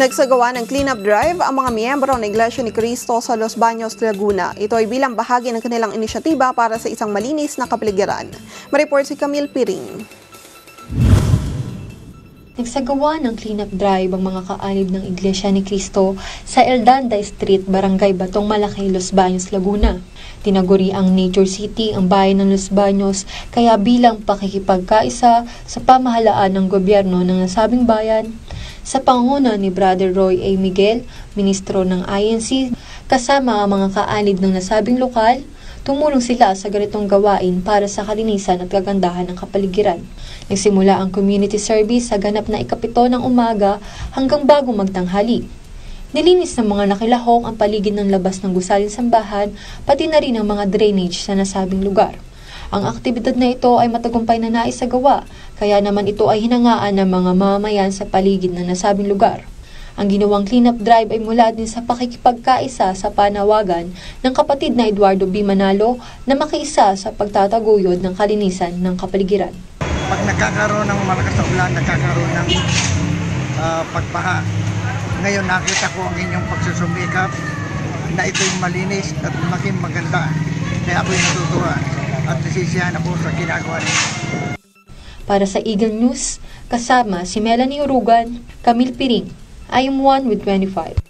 Nagsagawa ng cleanup drive ang mga miyembro ng Iglesia ni Cristo sa Los Baños, Laguna. Ito ay bilang bahagi ng kanilang inisyatiba para sa isang malinis na kapaligiran. Mareport si Camille Piring. Nagsagawa ng cleanup drive ang mga kaalib ng Iglesia ni Cristo sa Eldanday Street, Barangay Batong Malaki, Los Baños, Laguna. Tinaguri ang Nature City ang bayan ng Los Baños kaya bilang pakikipagkaisa sa pamahalaan ng gobyerno ng nasabing bayan, sa pangunguna ni Brother Roy A. Miguel, ministro ng INC, kasama ang mga kaalib ng nasabing lokal, tumulong sila sa ganitong gawain para sa kalinisan at kagandahan ng kapaligiran. Nagsimula ang community service sa ganap na 7 ng umaga hanggang bago magtanghali. Nilinis ng mga nakilahok ang paligid ng labas ng gusaling sambahan, pati na rin ang mga drainage sa nasabing lugar. Ang aktibidad na ito ay matagumpay na naisagawa, kaya naman ito ay hinangaan ng mga mamamayan sa paligid ng nasabing lugar. Ang ginawang cleanup drive ay mula din sa pakikipagkaisa sa panawagan ng kapatid na Eduardo B. Manalo na makiisa sa pagtataguyod ng kalinisan ng kapaligiran. Pag nagkakaroon ng malakas na ulan, nagkakaroon ng pagbaha. Ngayon nakita ko ang inyong pagsusumikap na ito'y malinis at maging maganda. Kaya ako'y natutuwa at nasisiyahan ako sa ginagawa niyo. Para sa Eagle News, kasama si Melanie Urugan, Camille Piring. I am 1 with 25.